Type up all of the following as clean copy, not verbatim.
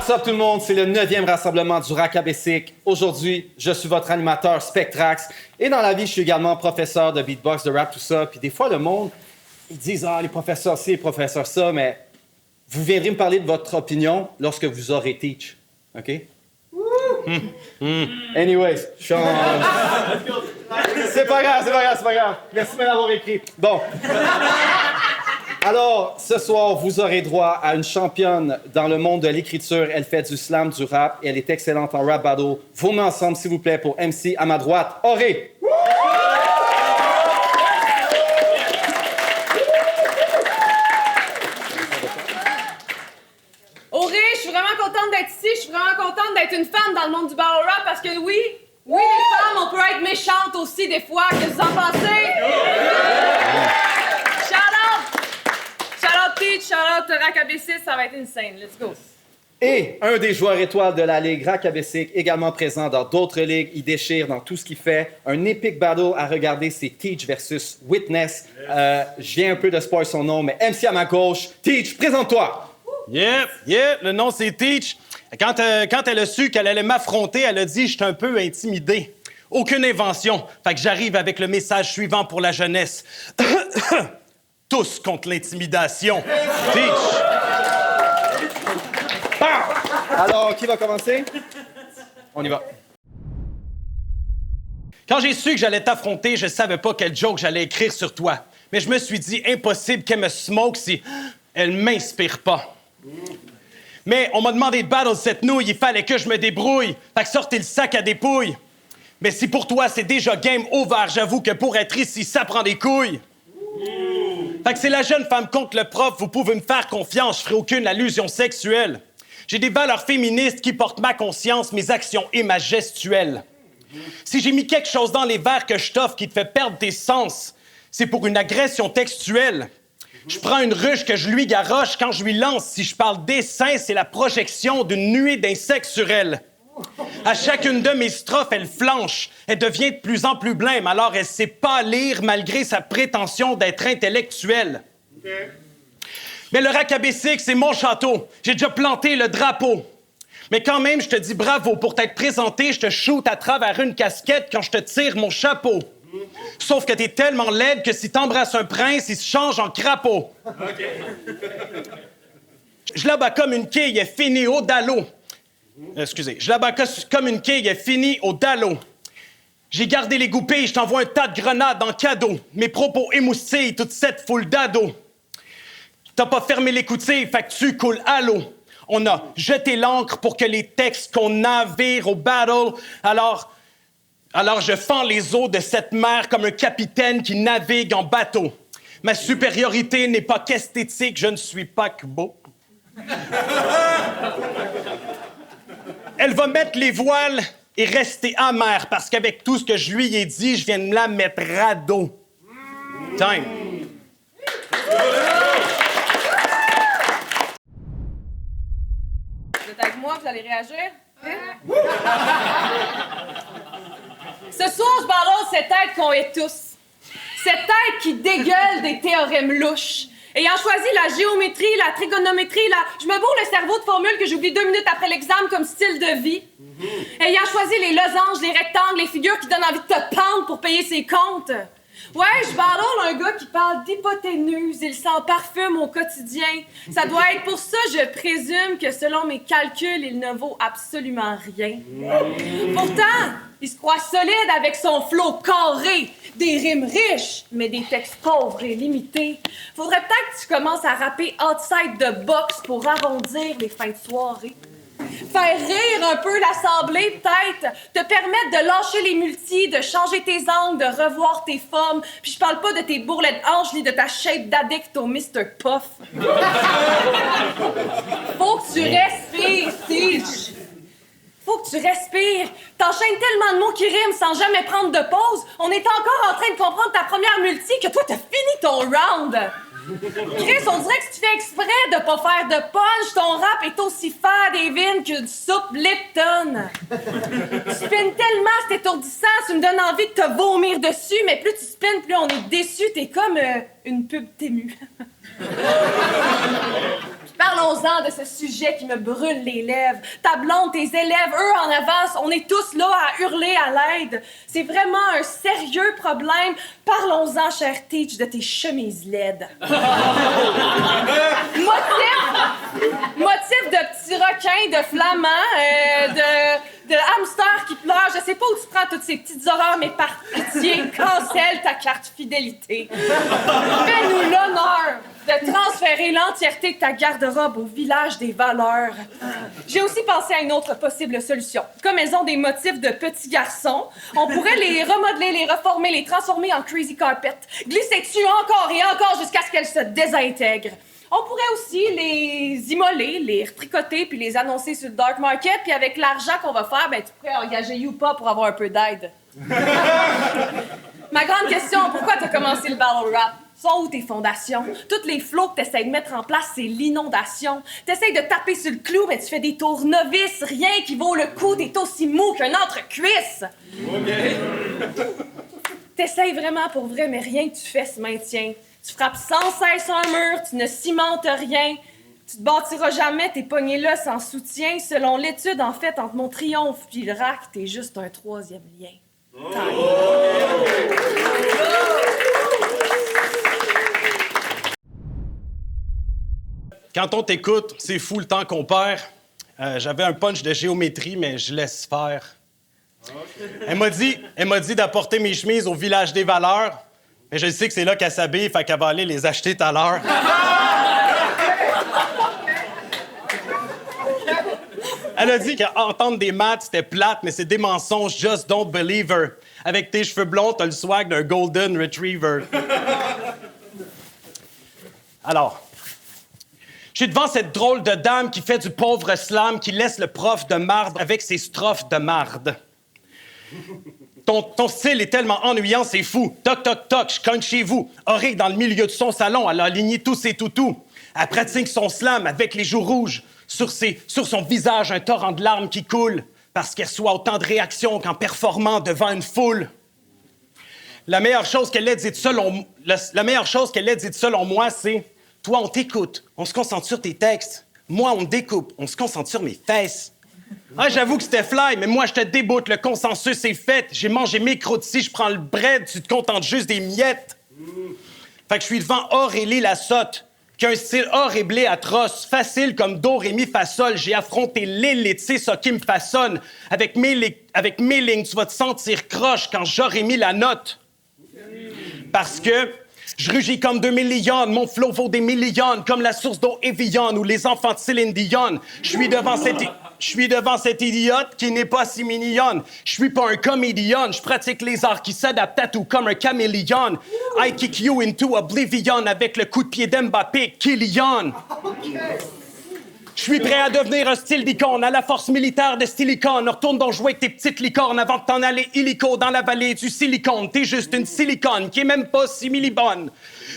What's up tout le monde, c'est le 9e rassemblement du Rack Abessic. Aujourd'hui, je suis votre animateur Spectrax et dans la vie, je suis également professeur de beatbox, de rap, tout ça. Puis des fois, le monde, ils disent « Ah, les professeurs ci, les professeurs ça », mais vous viendrez me parler de votre opinion lorsque vous aurez teach, OK? Anyways, je suis en... C'est pas grave. Merci de m'avoir écrit. Bon. Alors, ce soir, vous aurez droit à une championne dans le monde de l'écriture. Elle fait du slam, du rap, et elle est excellente en rap battle. Vos mains ensemble, s'il vous plaît, pour MC à ma droite, Auré. Auré, je suis vraiment contente d'être ici. Je suis vraiment contente d'être une femme dans le monde du battle rap parce que oui, les femmes, on peut être méchantes aussi des fois. Qu'est-ce que vous en pensez? Shout-out Teach, shout-out Rack Abessic, ça va être insane. Let's go. Et un des joueurs étoiles de la Ligue, Rack Abessic, également présent dans d'autres ligues. Il déchire dans tout ce qu'il fait. Un epic battle à regarder, c'est Teach versus Witness. Je viens un peu de spoil son nom, mais MC à ma gauche. Teach, présente-toi! Yeah, le nom c'est Teach. Quand elle a su qu'elle allait m'affronter, elle a dit « Je suis un peu intimidée. Aucune invention. » Fait que j'arrive avec le message suivant pour la jeunesse. Tous contre l'intimidation. Teach. Alors, qui va commencer? On y va. Quand j'ai su que j'allais t'affronter, je savais pas quel joke j'allais écrire sur toi. Mais je me suis dit, impossible qu'elle me smoke si elle m'inspire pas. Mais on m'a demandé de battle cette nouille, il fallait que je me débrouille. Fait que sortez le sac à dépouille. Mais si pour toi c'est déjà game over, j'avoue que pour être ici, ça prend des couilles. Fait que c'est la jeune femme contre le prof, vous pouvez me faire confiance, je ferai aucune allusion sexuelle. J'ai des valeurs féministes qui portent ma conscience, mes actions et ma gestuelle. Si j'ai mis quelque chose dans les verres que je t'offre qui te fait perdre tes sens, c'est pour une agression textuelle. Je prends une ruche que je lui garoche quand je lui lance. Si je parle d'essaim, c'est la projection d'une nuée d'insectes sur elle. À chacune de mes strophes, elle flanche. Elle devient de plus en plus blême, alors elle sait pas lire malgré sa prétention d'être intellectuelle. Okay. Mais le Rack Abessic, c'est mon château. J'ai déjà planté le drapeau. Mais quand même, je te dis bravo. Pour t'être présenté, je te shoot à travers une casquette quand je te tire mon chapeau. Sauf que t'es tellement laide que si t'embrasses un prince, il se change en crapaud. Okay. Je la bats comme une quille, elle finit au dallo. Excusez. Je la bats comme une quille, elle finit au dallo. J'ai gardé les goupilles, je t'envoie un tas de grenades en cadeau. Mes propos émoustillent toute cette foule d'ados. T'as pas fermé l'écoutille, fait que tu coules à l'eau. On a jeté l'encre pour que les textes qu'on navire au battle, alors je fends les eaux de cette mer comme un capitaine qui navigue en bateau. Ma supériorité n'est pas qu'esthétique, je ne suis pas que beau. Elle va mettre les voiles et rester amère parce qu'avec tout ce que je lui ai dit, je viens de me la mettre radeau. Time. Vous êtes avec moi, vous allez réagir? Hein? Ce soir, je balance cette tête qu'on est tous. Cette tête qui dégueule des théorèmes louches. Ayant choisi la géométrie, la trigonométrie, je me bourre le cerveau de formules que j'oublie 2 minutes après l'examen comme style de vie. Ayant choisi les losanges, les rectangles, les figures qui donnent envie de te pendre pour payer ses comptes. Ouais, je battle un gars qui parle d'hypoténuse, il s'en parfume au quotidien. Ça doit être pour ça, je présume, que selon mes calculs, il ne vaut absolument rien. Pourtant, il se croit solide avec son flow carré, des rimes riches, mais des textes pauvres et limités. Faudrait peut-être que tu commences à rapper outside the box pour arrondir les fins de soirée. Faire rire un peu l'assemblée, peut-être. Te permettre de lâcher les multis, de changer tes angles, de revoir tes formes. Puis je parle pas de tes bourrelets de hanches ni de ta shape d'addict au Mr. Puff. Faut que tu respires, Teach. Faut que tu respires. T'enchaînes tellement de mots qui riment sans jamais prendre de pause. On est encore en train de comprendre ta première multi que toi, t'as fini ton round. Chris, on dirait que tu fais exprès de pas faire de punch. Ton rap est aussi fade et vine qu'une soupe Lipton. Tu spins tellement, c'est étourdissant, tu me donnes envie de te vomir dessus, mais plus tu spins, plus on est déçus. T'es comme une pub Tému. Parlons-en de ce sujet qui me brûle les lèvres. Ta blonde, tes élèves, eux en avance, on est tous là à hurler à l'aide. C'est vraiment un sérieux problème. Parlons-en, cher Teach, de tes chemises laides. Motif de petits requins, de flamands, de hamsters qui pleurent. Je sais pas où tu prends toutes ces petites horreurs, mais par pitié, cancelle ta carte fidélité. Fais-nous l'honneur de transférer l'entièreté de ta garde-robe au village des valeurs. J'ai aussi pensé à une autre possible solution. Comme elles ont des motifs de petits garçons, on pourrait les remodeler, les reformer, les transformer en crazy carpet, glisser dessus encore et encore jusqu'à ce qu'elles se désintègrent. On pourrait aussi les immoler, les retricoter puis les annoncer sur le dark market, puis avec l'argent qu'on va faire, ben tu pourrais engager Youpa pour avoir un peu d'aide. Ma grande question, pourquoi t'as commencé le battle rap? Sont où tes fondations? Toutes les flots que t'essayes de mettre en place, c'est l'inondation. T'essayes de taper sur le clou, mais tu fais des tours novices. Rien qui vaut le coup, t'es aussi mou qu'un entre-cuisse. T'essayes vraiment pour vrai, mais rien que tu fais se maintient. Tu frappes sans cesse un mur, tu ne cimentes rien. Tu te bâtiras jamais, t'es pogné là sans soutien. Selon l'étude, en fait, entre mon triomphe puis le rack, t'es juste un troisième lien. Quand on t'écoute, c'est fou le temps qu'on perd. J'avais un punch de géométrie, mais je laisse faire. Elle m'a dit d'apporter mes chemises au village des valeurs. Mais je sais que c'est là qu'elle s'habille, fait qu'elle va aller les acheter tout à l'heure. Elle a dit qu'entendre des maths, c'était plate, mais c'est des mensonges, just don't believe her. Avec tes cheveux blonds, t'as le swag d'un golden retriever. Alors, je suis devant cette drôle de dame qui fait du pauvre slam, qui laisse le prof de marde avec ses strophes de marde. Ton style est tellement ennuyant, c'est fou. Toc, toc, toc, je cogne chez vous. Auré, dans le milieu de son salon, elle a aligné tous ses toutous. Elle pratique son slam avec les joues rouges. Sur son visage, un torrent de larmes qui coule parce qu'elle soit autant de réactions qu'en performant devant une foule. La meilleure chose qu'elle ait dite selon moi, c'est « Toi, on t'écoute, on se concentre sur tes textes. Moi, on découpe, on se concentre sur mes fesses. » Ah, j'avoue que c'était fly, mais moi, je te déboute. Le consensus est fait. J'ai mangé mes croûtes. Si je prends le bread, tu te contentes juste des miettes. Fait que je suis devant Aurélie la sotte, qui a un style horrible et atroce, facile comme do, ré, mi, fa, sol. J'ai affronté l'élite, c'est ça qui me façonne. Avec mes lignes, tu vas te sentir croche quand j'aurai mis la note. Parce que je rugis comme 2 millions, mon flow vaut des millions, comme la source d'eau Evian ou les enfants de Céline Dion. Je suis devant cette idiote qui n'est pas si mignonne. Je suis pas un comédien, je pratique les arts qui s'adaptent à tout comme un caméléon. I kick you into oblivion avec le coup de pied d'Mbappé, Kylian. Je suis prêt à devenir un style d'icône, à la force militaire de Stilicone. Retourne donc jouer avec tes petites licornes avant de t'en aller illico dans la vallée du silicone. T'es juste une silicone qui est même pas simili-bonne.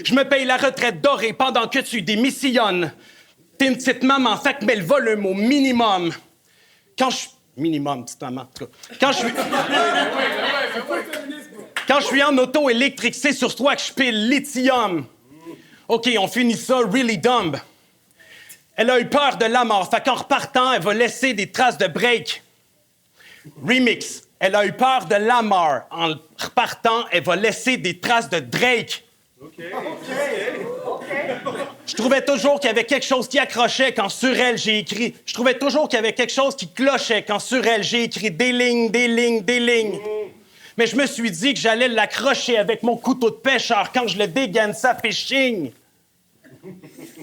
Je me paye la retraite dorée pendant que tu démissionnes. T'es une petite maman, fait que mets le volume au minimum. Minimum, petite maman, en tout cas. Quand je suis en auto électrique, c'est sur toi que je pile lithium. OK, on finit ça really dumb. Elle a eu peur de la mort, fait qu'en repartant, elle va laisser des traces de break. Remix. Elle a eu peur de la mort. En repartant, elle va laisser des traces de Drake. OK. Je trouvais toujours qu'il y avait quelque chose qui accrochait quand sur elle, j'ai écrit. Je trouvais toujours qu'il y avait quelque chose qui clochait quand sur elle, j'ai écrit des lignes, des lignes, des lignes. Mais je me suis dit que j'allais l'accrocher avec mon couteau de pêcheur. Quand je le dégaine, ça fait ching.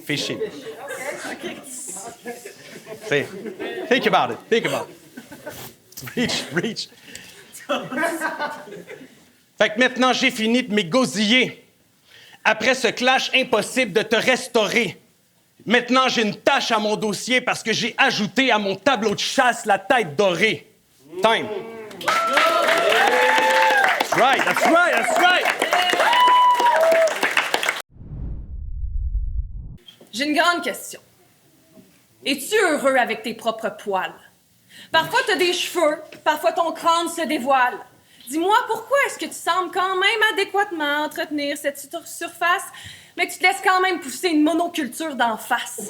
Fishing. Think about it. Think about it. Reach. Fait que maintenant, j'ai fini de m'égosiller. Après ce clash impossible de te restaurer. Maintenant, j'ai une tâche à mon dossier parce que j'ai ajouté à mon tableau de chasse la tête dorée. Time. That's right, that's right, that's right. J'ai une grande question. Es-tu heureux avec tes propres poils? Parfois, t'as des cheveux, parfois ton crâne se dévoile. Dis-moi, pourquoi est-ce que tu sembles quand même adéquatement entretenir cette surface? mais tu te laisses quand même pousser une monoculture d'en face.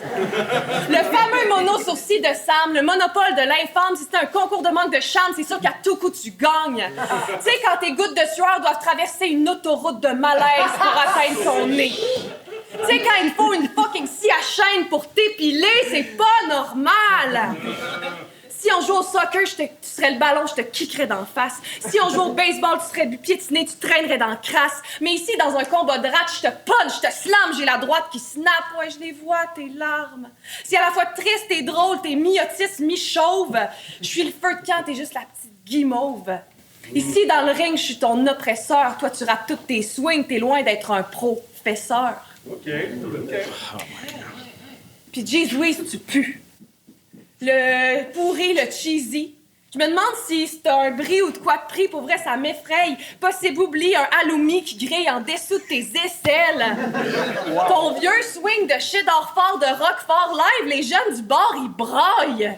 Le fameux mono-sourcil de Sam, le monopole de l'infâme, si c'est un concours de manque de charme, c'est sûr qu'à tout coup, tu gagnes. Tu sais, quand tes gouttes de sueur doivent traverser une autoroute de malaise pour atteindre ton nez. Tu sais, quand il faut une fucking scie à chaîne pour t'épiler, c'est pas normal. Si on joue au soccer, tu serais le ballon, je te kickerais d'en face. Si on joue au baseball, tu serais du piétiné, tu traînerais dans la crasse. Mais ici, dans un combat de rats, je te punch, je te slam, j'ai la droite qui snap. Ouais, je les vois, tes larmes. Si à la fois triste et drôle, t'es mi-autiste, mi-chauve, je suis le feu de camp, t'es juste la petite guimauve. Ici, dans le ring, je suis ton oppresseur. Toi, tu rates toutes tes swings, t'es loin d'être un professeur. OK. Puis Jeez Louise, tu pues. Le pourri, le cheesy. Je me demande si c'est un brie ou de quoi de prix. Pour vrai, ça m'effraie. Possible oublie un halloumi qui grille en dessous de tes aisselles. Wow. Ton vieux swing de cheddar fort, de rock fort live, les jeunes du bar, ils braillent.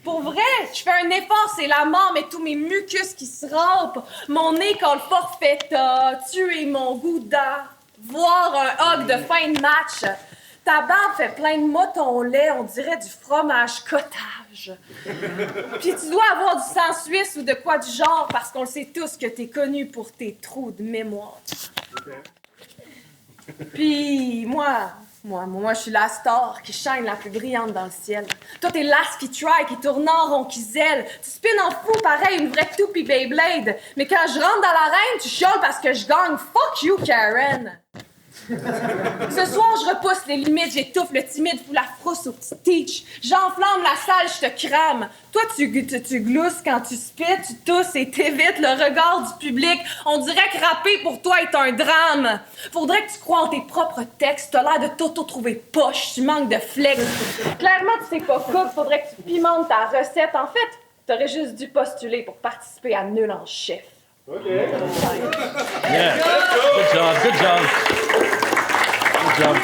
Pour vrai, je fais un effort, c'est la mort, mais tous mes mucus qui se rampent. Mon nez quand le forfait t'a tué mon goût d'avoir un hog de fin de match. Ta barbe fait plein de motons lait, on dirait du fromage cottage. Puis tu dois avoir du sang suisse ou de quoi du genre, parce qu'on le sait tous que t'es connu pour tes trous de mémoire. Puis moi, je suis la star qui shine la plus brillante dans le ciel. Toi, t'es l'as qui try, qui tourne en rond, qui zèle. Tu spins en fou, pareil, une vraie toupie Beyblade. Mais quand je rentre dans l'arène, tu chioles parce que je gagne. Fuck you, Karen! Ce soir, je repousse les limites, j'étouffe le timide, fous la frousse au petit teach. J'enflamme la salle, je te crame. Toi, tu glousses quand tu spits, tu tousses et t'évites le regard du public. On dirait que rapper pour toi est un drame. Faudrait que tu crois en tes propres textes. T'as l'air de t'auto-trouver poche, tu manques de flex. Clairement, tu sais pas cook, faudrait que tu pimentes ta recette. En fait, t'aurais juste dû postuler pour participer à Nul en chef. OK. Yeah. Good job, good job. Good job.